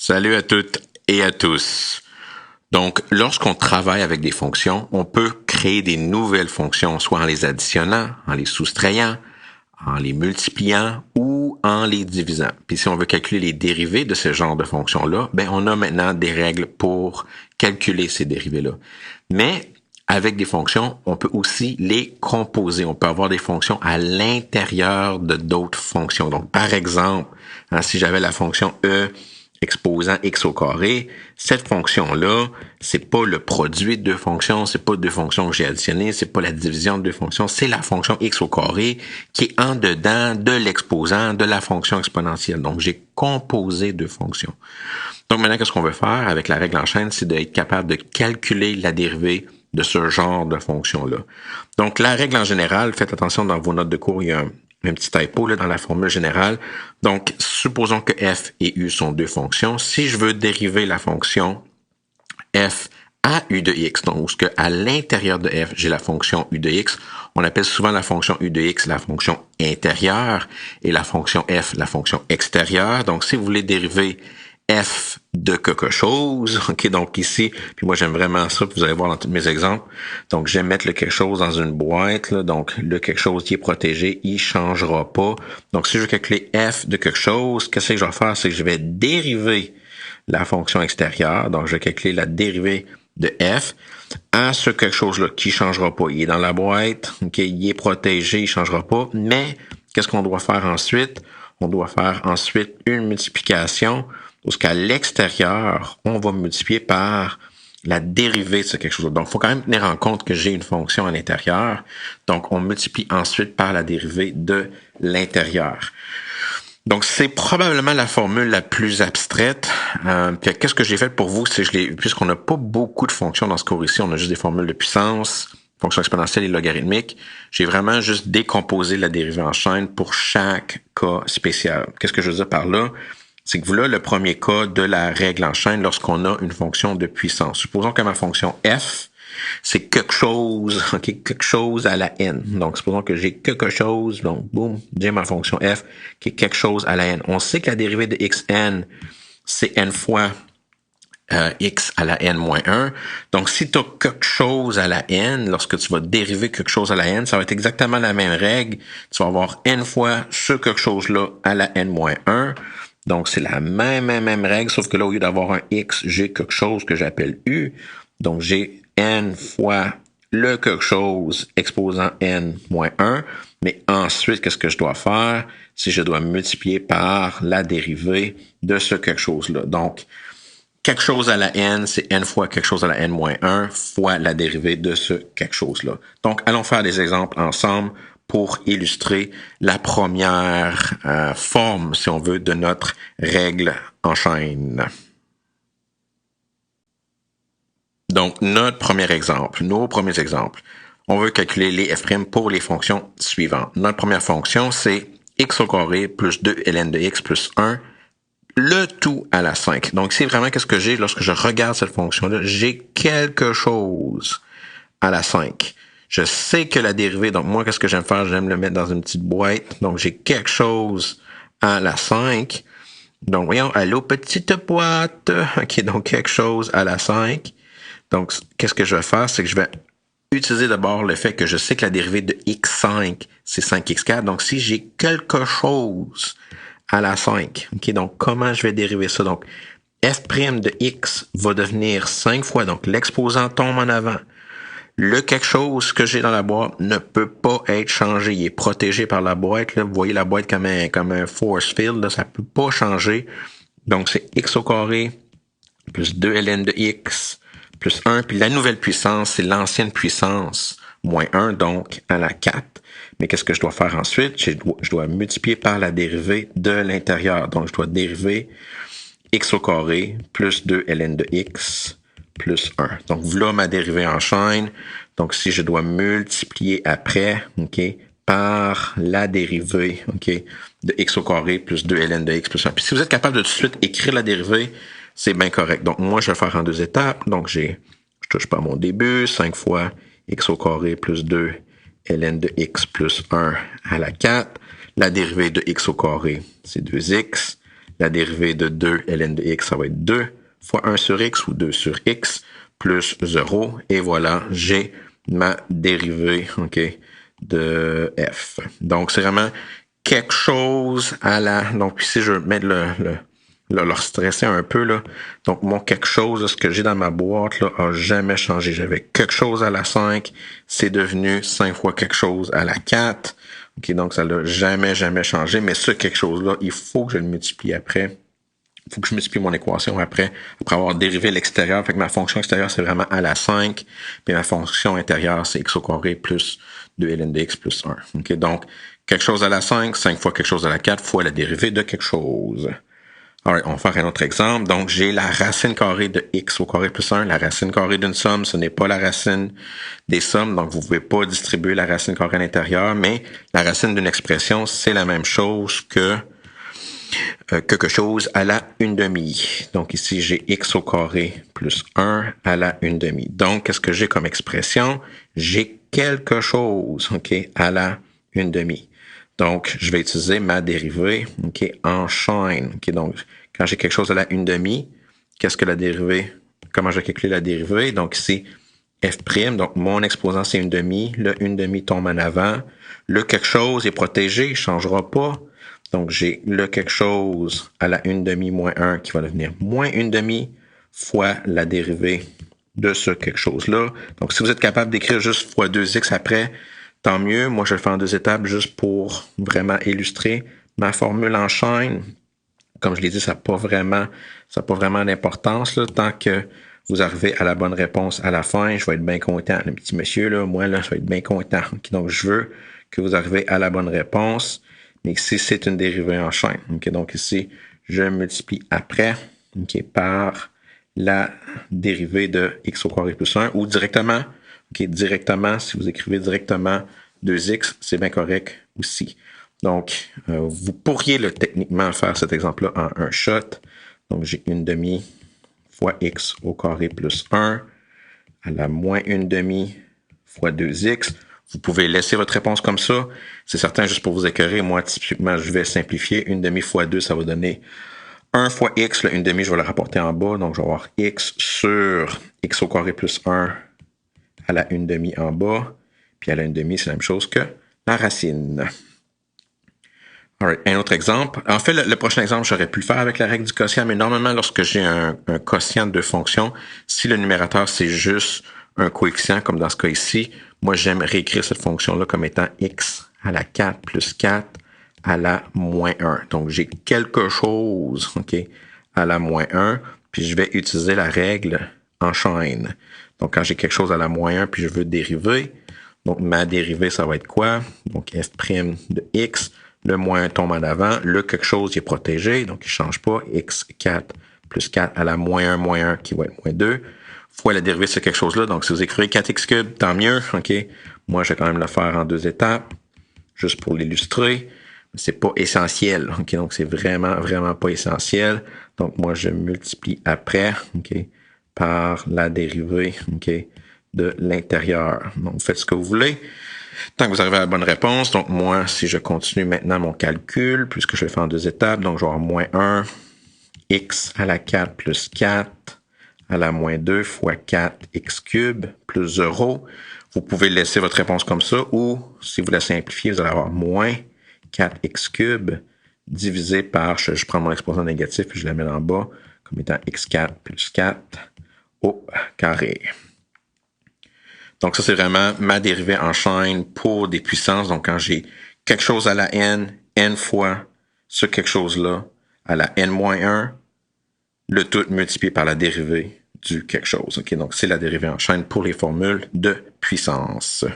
Salut à toutes et à tous. Donc, lorsqu'on travaille avec des fonctions, on peut créer des nouvelles fonctions, soit en les additionnant, en les soustrayant, en les multipliant ou en les divisant. Puis si on veut calculer les dérivés de ce genre de fonctions-là, ben on a maintenant des règles pour calculer ces dérivés-là. Mais avec des fonctions, on peut aussi les composer. On peut avoir des fonctions à l'intérieur de d'autres fonctions. Donc, par exemple, si j'avais la fonction e exposant x au carré, cette fonction-là, c'est pas le produit de deux fonctions, c'est pas deux fonctions que j'ai additionnées, c'est pas la division de deux fonctions, c'est la fonction x au carré qui est en dedans de l'exposant de la fonction exponentielle. Donc, j'ai composé deux fonctions. Donc, maintenant, qu'est-ce qu'on veut faire avec la règle en chaîne, c'est d'être capable de calculer la dérivée de ce genre de fonction-là. Donc, la règle en général, faites attention dans vos notes de cours, il y a un petit typo là, dans la formule générale. Donc, supposons que f et u sont deux fonctions. Si je veux dériver la fonction f à u de x, donc que à l'intérieur de f, j'ai la fonction u de x, on appelle souvent la fonction u de x la fonction intérieure et la fonction f la fonction extérieure. Donc, si vous voulez dériver f de quelque chose, ok, donc ici, puis moi j'aime vraiment ça, puis vous allez voir dans tous mes exemples, donc j'aime mettre le quelque chose dans une boîte, là, donc le quelque chose qui est protégé, il changera pas. Donc si je veux calculer f de quelque chose, qu'est-ce que je vais faire, c'est que je vais dériver la fonction extérieure, donc je vais calculer la dérivée de f à ce quelque chose-là qui changera pas. Il est dans la boîte, ok, il est protégé, il changera pas, mais qu'est-ce qu'on doit faire ensuite? On doit faire ensuite une multiplication parce qu'à l'extérieur, on va multiplier par la dérivée de ce quelque chose. Donc, il faut quand même tenir en compte que j'ai une fonction à l'intérieur. Donc, on multiplie ensuite par la dérivée de l'intérieur. Donc, c'est probablement la formule la plus abstraite. Puis, qu'est-ce que j'ai fait pour vous? C'est puisqu'on n'a pas beaucoup de fonctions dans ce cours ici, on a juste des formules de puissance, fonctions exponentielles et logarithmiques. J'ai vraiment juste décomposé la dérivée en chaîne pour chaque cas spécial. Qu'est-ce que je veux dire par là? C'est que voilà le premier cas de la règle en chaîne lorsqu'on a une fonction de puissance. Supposons que ma fonction f, c'est quelque chose, okay, quelque chose à la n. Donc, supposons que j'ai quelque chose, donc, boum, j'ai ma fonction f qui est quelque chose à la n. On sait que la dérivée de xn, c'est n fois x à la n moins 1. Donc, si tu as quelque chose à la n, lorsque tu vas dériver quelque chose à la n, ça va être exactement la même règle. Tu vas avoir n fois ce quelque chose-là à la n moins 1. Donc, c'est la même règle, sauf que là, au lieu d'avoir un x, j'ai quelque chose que j'appelle u. Donc, j'ai n fois le quelque chose exposant n moins 1. Mais ensuite, qu'est-ce que je dois faire? C'est que je dois multiplier par la dérivée de ce quelque chose-là. Donc, quelque chose à la n, c'est n fois quelque chose à la n moins 1 fois la dérivée de ce quelque chose-là. Donc, allons faire des exemples ensemble pour illustrer la première forme, si on veut, de notre règle en chaîne. Donc, nos premiers exemples, on veut calculer les f' pour les fonctions suivantes. Notre première fonction, c'est x au carré plus 2 ln de x plus 1, le tout à la 5. Donc, c'est vraiment qu'est-ce que j'ai lorsque je regarde cette fonction-là? J'ai quelque chose à la 5. Je sais que la dérivée, donc moi, qu'est-ce que j'aime faire? J'aime le mettre dans une petite boîte. Donc, j'ai quelque chose à la 5. Donc, voyons, allô, petite boîte. OK, donc quelque chose à la 5. Donc, qu'est-ce que je vais faire? C'est que je vais utiliser d'abord le fait que je sais que la dérivée de x5, c'est 5x4. Donc, si j'ai quelque chose à la 5, OK, donc comment je vais dériver ça? Donc, f' de x va devenir 5 fois, donc l'exposant tombe en avant. Le quelque chose que j'ai dans la boîte ne peut pas être changé. Il est protégé par la boîte. Là. Vous voyez la boîte comme un force field. Là. Ça peut pas changer. Donc, c'est x au carré plus 2 ln de x plus 1. Puis la nouvelle puissance, c'est l'ancienne puissance moins 1, donc à la 4. Mais qu'est-ce que je dois faire ensuite? Je dois multiplier par la dérivée de l'intérieur. Donc, je dois dériver x au carré plus 2 ln de x plus 1. Donc, voilà ma dérivée en chaîne. Donc, si je dois multiplier après, OK, par la dérivée, OK, de x au carré plus 2 ln de x plus 1. Puis, si vous êtes capable de tout de suite écrire la dérivée, c'est bien correct. Donc, moi, je vais faire en deux étapes. Donc, je touche pas à mon début. 5 fois x au carré plus 2 ln de x plus 1 à la 4. La dérivée de x au carré, c'est 2x. La dérivée de 2 ln de x, ça va être 2 fois 1 sur x ou 2 sur x plus 0. Et voilà, j'ai ma dérivée, OK, de f. Donc, c'est vraiment quelque chose à la... Donc, ici, je vais mettre leur stresser un peu, là. Donc, mon quelque chose, là, ce que j'ai dans ma boîte, là, a jamais changé. J'avais quelque chose à la 5, c'est devenu 5 fois quelque chose à la 4. OK, donc ça n'a jamais changé. Mais ce quelque chose-là, il faut que je le multiplie après. Il faut que je multiplie mon équation après avoir dérivé l'extérieur. Fait que ma fonction extérieure, c'est vraiment à la 5. Puis ma fonction intérieure, c'est x au carré plus 2 ln de x plus 1. OK, donc, quelque chose à la 5, 5 fois quelque chose à la 4 fois la dérivée de quelque chose. Alright, on va faire un autre exemple. Donc, j'ai la racine carrée de x au carré plus 1. La racine carrée d'une somme, ce n'est pas la racine des sommes. Donc, vous ne pouvez pas distribuer la racine carrée à l'intérieur, mais la racine d'une expression, c'est la même chose que quelque chose à la 1/2. Donc, ici, j'ai x au carré plus 1 à la 1/2. Donc, qu'est-ce que j'ai comme expression? J'ai quelque chose, OK, à la 1/2. Donc, je vais utiliser ma dérivée, OK, en chaîne. OK, donc, quand j'ai quelque chose à la 1/2, qu'est-ce que la dérivée? Comment je vais calculer la dérivée? Donc, ici, f', donc mon exposant, c'est 1/2. Le 1/2 tombe en avant. Le quelque chose est protégé, il ne changera pas. Donc, j'ai le quelque chose à la 1/2 moins 1 qui va devenir moins 1/2 fois la dérivée de ce quelque chose-là. Donc, si vous êtes capable d'écrire juste fois 2x après, tant mieux. Moi, je le fais en 2 étapes juste pour vraiment illustrer ma formule en chaîne. Comme je l'ai dit, ça n'a pas vraiment d'importance, là, tant que vous arrivez à la bonne réponse à la fin. Je vais être bien content. Le petit monsieur, là, moi, là, je vais être bien content. Okay, donc, je veux que vous arrivez à la bonne réponse. Mais ici, c'est une dérivée en chaîne. Okay, donc, ici, je multiplie après par la dérivée de x au carré plus 1 ou directement. OK, directement, si vous écrivez directement 2x, c'est bien correct aussi. Donc, vous pourriez techniquement faire cet exemple-là en un shot. Donc, j'ai 1/2 fois x au carré plus 1 à la moins 1/2 fois 2x. Vous pouvez laisser votre réponse comme ça. C'est certain, juste pour vous écœurer, moi, typiquement, je vais simplifier. 1/2 fois 2, ça va donner 1 fois x. Le 1/2, je vais le rapporter en bas. Donc, je vais avoir x sur x au carré plus 1 à la 1/2 en bas. Puis à la 1/2, c'est la même chose que la racine. Alright, un autre exemple. En fait, le prochain exemple, j'aurais pu le faire avec la règle du quotient, mais normalement, lorsque j'ai un quotient de deux fonctions, si le numérateur, c'est juste un coefficient, comme dans ce cas ici, moi, j'aime réécrire cette fonction-là comme étant x à la 4 plus 4 à la moins 1. Donc, j'ai quelque chose, OK, à la moins 1, puis je vais utiliser la règle en chaîne. Donc, quand j'ai quelque chose à la moins 1, puis je veux dériver, donc ma dérivée, ça va être quoi? Donc, f' de x, le moins 1 tombe en avant, le quelque chose il est protégé, donc il ne change pas, x4 plus 4 à la moins 1 qui va être moins 2, fois la dérivée de ce quelque chose-là. Donc, si vous écrivez 4x cube, tant mieux, OK? Moi, je vais quand même le faire en 2 étapes, juste pour l'illustrer. C'est pas essentiel, OK? Donc, c'est vraiment pas essentiel. Donc, moi, je multiplie après, OK, par la dérivée, OK, de l'intérieur. Donc, vous faites ce que vous voulez. Tant que vous arrivez à la bonne réponse, donc moi, si je continue maintenant mon calcul, puisque je le fais en 2 étapes, donc je vais avoir moins 1, x à la 4 plus 4 à la moins 2 fois 4 x cube plus 0. Vous pouvez laisser votre réponse comme ça, ou si vous la simplifiez, vous allez avoir moins 4x cube divisé par, je prends mon exposant négatif et je la mets en bas, comme étant x4 plus 4 au carré. Donc, ça, c'est vraiment ma dérivée en chaîne pour des puissances. Donc, quand j'ai quelque chose à la n fois ce quelque chose-là à la n-1, le tout multiplié par la dérivée du quelque chose. Okay? Donc, c'est la dérivée en chaîne pour les formules de puissance.